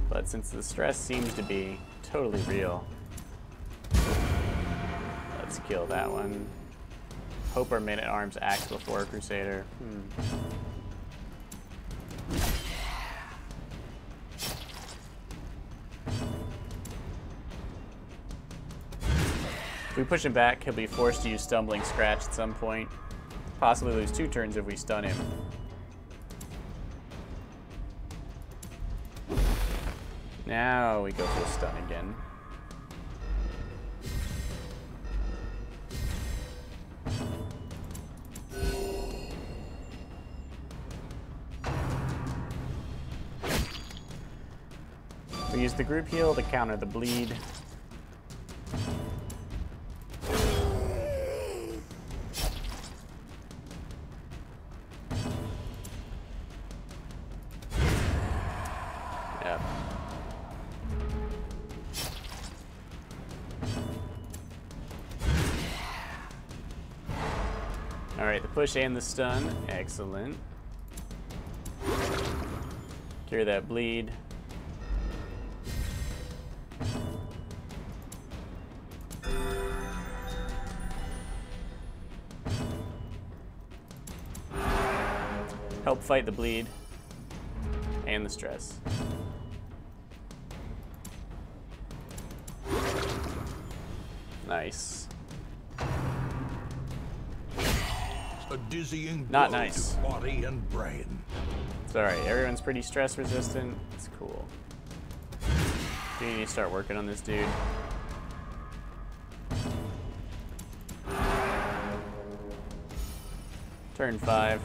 But since the stress seems to be totally real, let's kill that one. Hope our man-at-arms acts before a Crusader. If we push him back, he'll be forced to use Stumbling Scratch at some point. Possibly lose 2 turns if we stun him. Now we go for a stun again. We use the group heal to counter the bleed. Yep. All right, the push and the stun, excellent. Cure that bleed. Help fight the bleed and the stress. Nice. A dizzying Not blow nice. to body and brain. It's alright, everyone's pretty stress resistant. It's cool. We need to start working on this dude. Turn 5.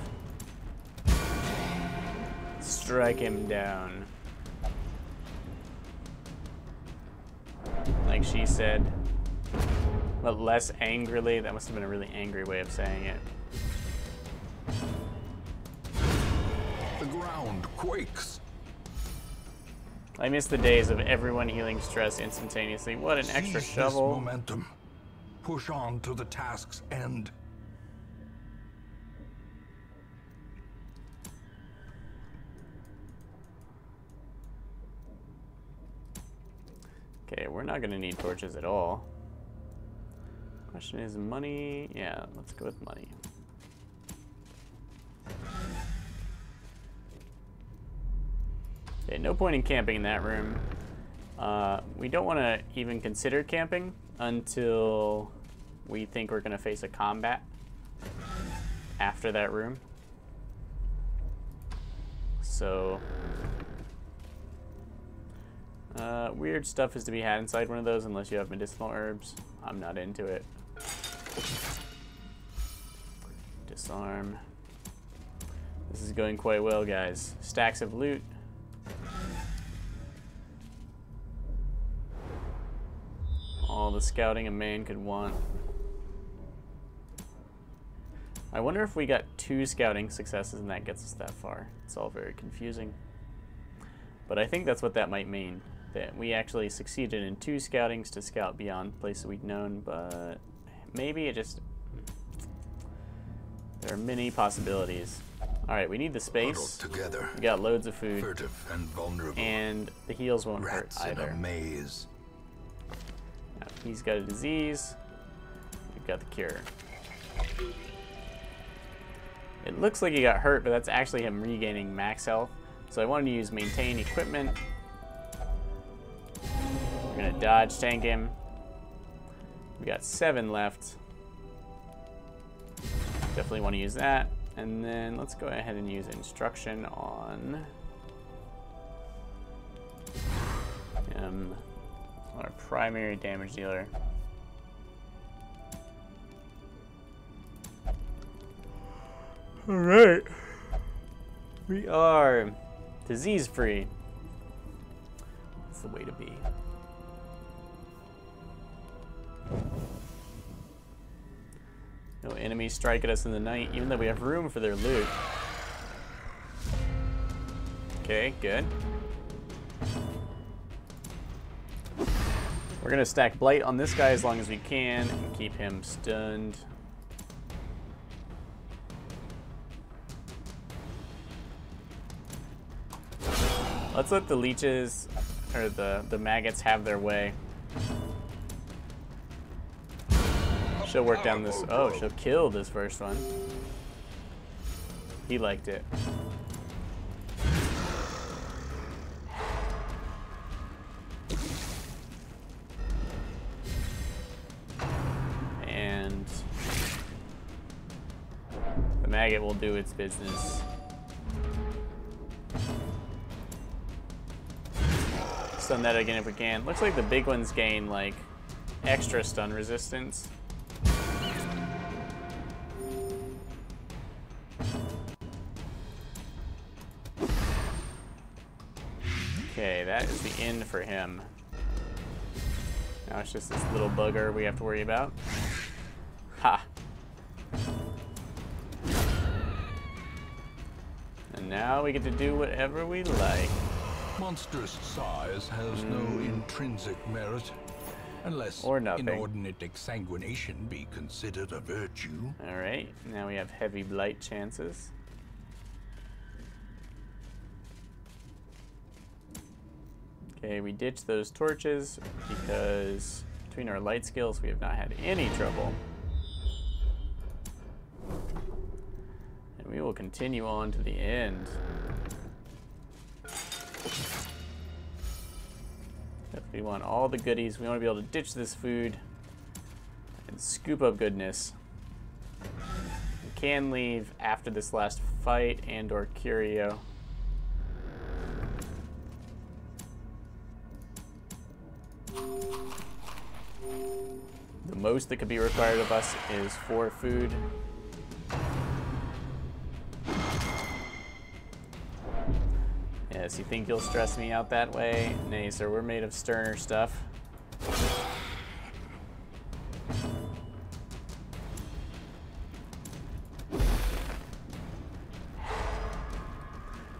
Strike him down. Like she said. But less angrily. That must have been a really angry way of saying it. The ground quakes. I miss the days of everyone healing stress instantaneously. What an extra Seize shovel. this momentum. Push on to the task's end. Okay, we're not gonna need torches at all. Question is money. Yeah, let's go with money. Okay, no point in camping in that room. We don't want to even consider camping until we think we're gonna face a combat after that room. So, weird stuff is to be had inside one of those unless you have medicinal herbs. I'm not into it. Disarm. This is going quite well, guys. Stacks of loot. All the scouting a man could want. I wonder if we got 2 scouting successes and that gets us that far. It's all very confusing. But I think that's what that might mean. That we actually succeeded in 2 scoutings to scout beyond places we'd known, but maybe it just... There are many possibilities. Alright, we need the space. Together, we got loads of food. furtive and vulnerable. And the heals won't Rats hurt either. in a maze. Now, he's got a disease. We've got the cure. It looks like he got hurt, but that's actually him regaining max health. So I wanted to use maintain equipment. We're gonna dodge tank him. We got 7 left. Definitely want to use that. And then let's go ahead and use instruction on our primary damage dealer. All right. We are disease-free. That's the way to be. No enemies strike at us in the night, even though we have room for their loot. Okay, good. We're gonna stack Blight on this guy as long as we can and keep him stunned. Let's let the leeches, or the maggots, have their way. She'll work down this. Oh, she'll kill this first one. He liked it. And the maggot will do its business. Stun that again if we can. Looks like the big ones gain like extra stun resistance. Okay, that is the end for him. Now it's just this little bugger we have to worry about. Ha! And now we get to do whatever we like. Monstrous size has no intrinsic merit, unless inordinate exsanguination be considered a virtue. Alright, now we have heavy blight chances. Okay, we ditched those torches because between our light skills we have not had any trouble. And we will continue on to the end. We want all the goodies. We want to be able to ditch this food and scoop up goodness. We can leave after this last fight and or curio. The most that could be required of us is 4 food. Yes, you think you'll stress me out that way? Nay, sir, we're made of sterner stuff.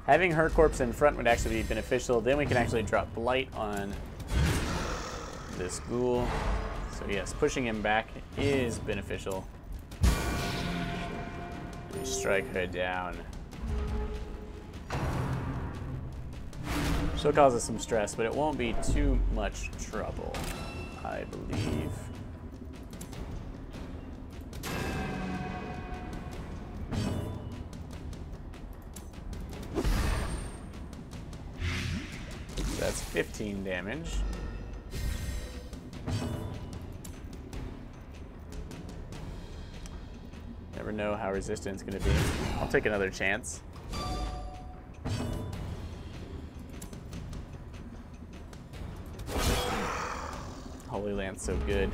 Having her corpse in front would actually be beneficial. Then we can actually drop blight on this ghoul. So yes, pushing him back is beneficial. Strike her down. She'll cause us some stress, but it won't be too much trouble, I believe. So that's 15 damage. Never know how resistant it's going to be. I'll take another chance. Holy Land's so good.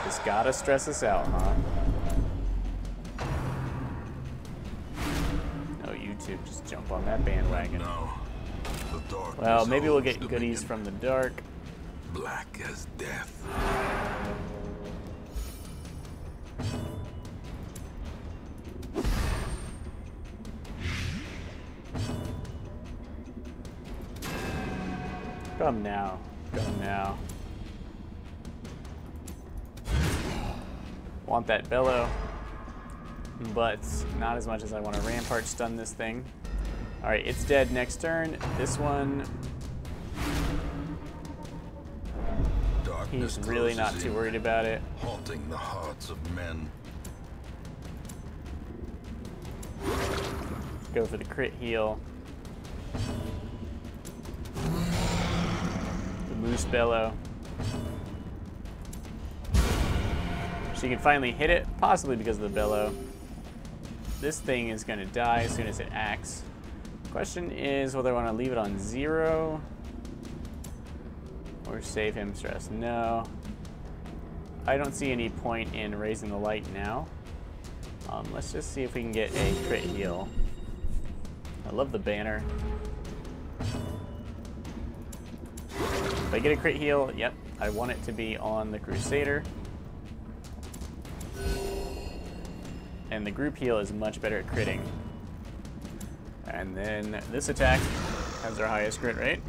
Just gotta stress us out, huh? Oh, you two, just jump on that bandwagon. No. Well, maybe we'll get goodies from the dark. Black as death. Come now. Come now. Want that bellow, but not as much as I want to rampart stun this thing. Alright, it's dead next turn. This one, he's really not too worried about it. Haunting the hearts of men. Go for the crit heal. The moose bellow. She can finally hit it, possibly because of the bellow. This thing is going to die as soon as it acts. Question is whether I want to leave it on 0 or save him stress. No. I don't see any point in raising the light now. Let's just see if we can get a crit heal. I love the banner. If I get a crit heal, yep, I want it to be on the Crusader. And the group heal is much better at critting. And then this attack has our highest crit rate.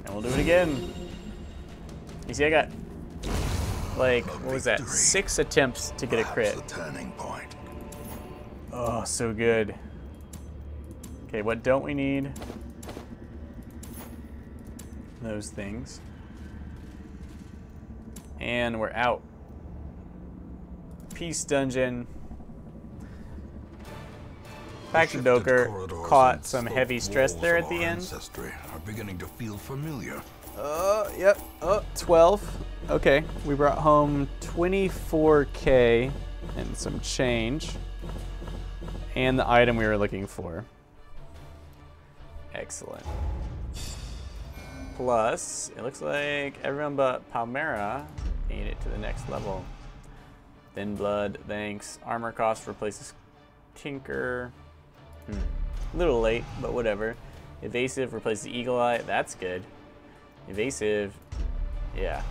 And we'll do it again. You see, I got, like, what was that? 6 attempts to get a crit. The turning point. Oh, so good. Okay, what don't we need? Those things. And we're out. Peace dungeon. Faction Doker caught some heavy stress there at the end. Are beginning to feel familiar. Yep. 12. Okay, we brought home 24K and some change. And the item we were looking for. Excellent. Plus, it looks like everyone but Palmera made it to the next level. Thin Blood, thanks. Armor cost replaces Tinker. Little late, but whatever. Evasive replaces Eagle Eye. That's good. Evasive, yeah.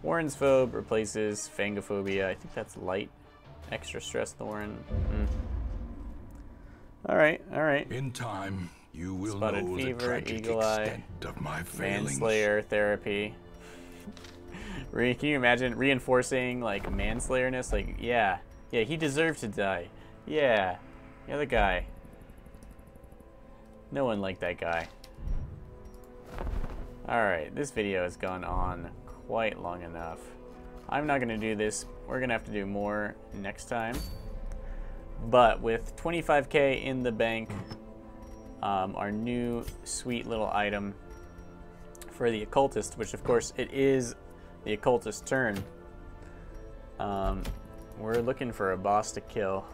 Warren's Phobe replaces Fangophobia. I think that's light. Extra stress Thorn. Alright, alright. In time, you will Spotted know Fever, the tragic Eagle Eye, extent of my failings. Manslayer Therapy. Can you imagine reinforcing like manslayerness? Like, yeah, he deserved to die. Yeah, the other guy. No one liked that guy. Alright, this video has gone on quite long enough. I'm not going to do this. We're going to have to do more next time. But with 25k in the bank, our new sweet little item for the occultist, which of course it is the occultist's turn. We're looking for a boss to kill.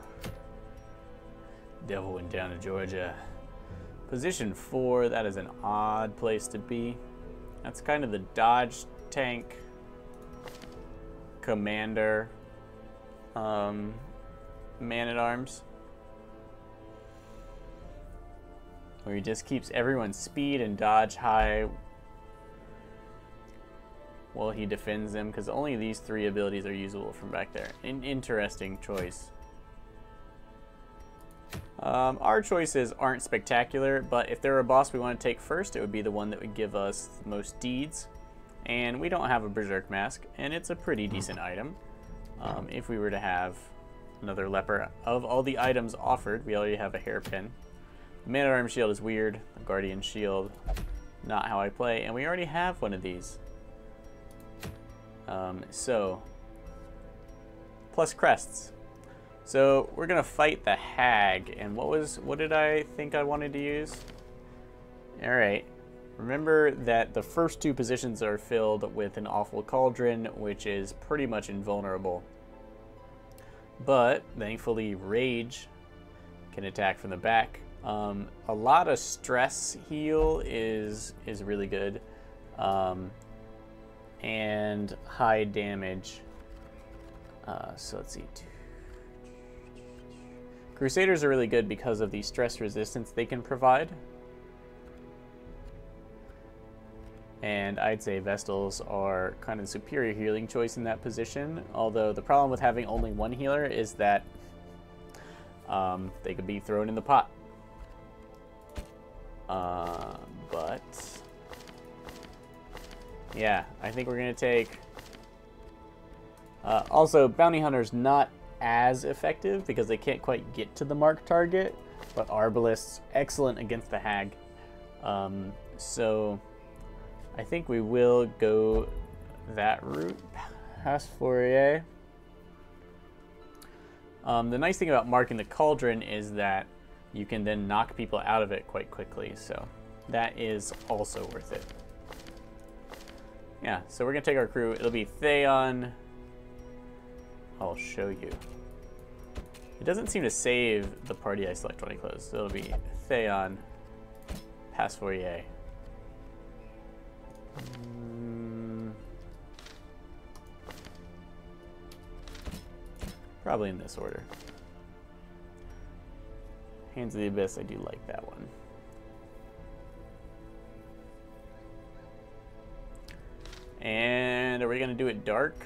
Devil went down to Georgia. Position 4, that is an odd place to be. That's kind of the dodge tank commander man-at-arms, where he just keeps everyone's speed and dodge high while he defends them, because only these 3 abilities are usable from back there. An interesting choice. Our choices aren't spectacular, but if there were a boss we want to take first, it would be the one that would give us the most deeds. And we don't have a Berserk Mask, and it's a pretty decent item. If we were to have another leper, of all the items offered, we already have a hairpin. The Man-at-Arms Shield is weird. The Guardian Shield, not how I play, and we already have one of these. Plus crests. So we're gonna fight the hag, and what did I think I wanted to use? All right, remember that the first 2 positions are filled with an awful cauldron, which is pretty much invulnerable. But thankfully, rage can attack from the back. A lot of stress heal is really good, and high damage. So let's see. Crusaders are really good because of the stress resistance they can provide. And I'd say Vestals are kind of the superior healing choice in that position. Although the problem with having only 1 healer is that they could be thrown in the pot. But yeah, I think we're going to take... also, Bounty Hunter's not as effective because they can't quite get to the marked target, but Arbalists, excellent against the hag. So I think we will go that route, past Fourier. The nice thing about marking the cauldron is that you can then knock people out of it quite quickly, so that is also worth it. Yeah, so we're gonna take our crew. It'll be Theon. I'll show you. It doesn't seem to save the party I select when I close, so it'll be Theon, past Fourier. Probably in this order. Hands of the Abyss, I do like that one. And are we gonna do it dark?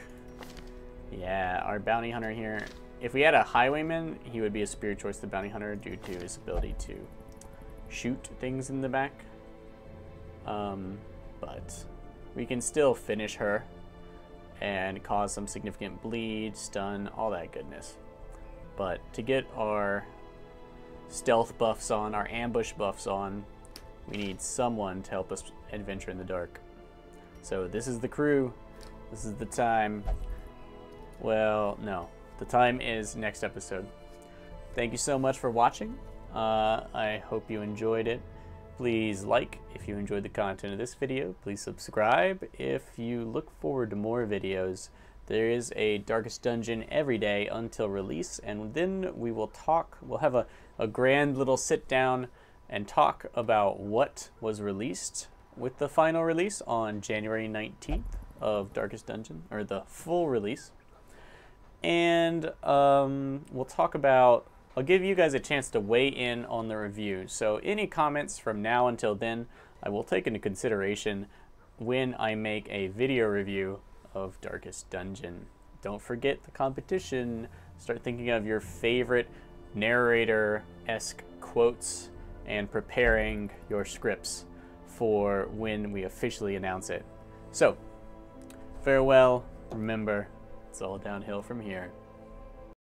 Yeah, our Bounty Hunter here. If we had a Highwayman, he would be a superior choice to the Bounty Hunter due to his ability to shoot things in the back. But we can still finish her and cause some significant bleed, stun, all that goodness. But to get our stealth buffs on, our ambush buffs on, we need someone to help us adventure in the dark. So this is the crew. This is the time. Well, no. The time is next episode. Thank you so much for watching. I hope you enjoyed it. Please like if you enjoyed the content of this video. Please subscribe if you look forward to more videos. There is a Darkest Dungeon every day until release, and then we will talk. We'll have a grand little sit down and talk about what was released with the final release on January 19th of Darkest Dungeon, or the full release. And we'll talk about, I'll give you guys a chance to weigh in on the review. So any comments from now until then, I will take into consideration when I make a video review of Darkest Dungeon. Don't forget the competition. Start thinking of your favorite narrator-esque quotes and preparing your scripts for when we officially announce it. So, farewell. Remember, it's all downhill from here.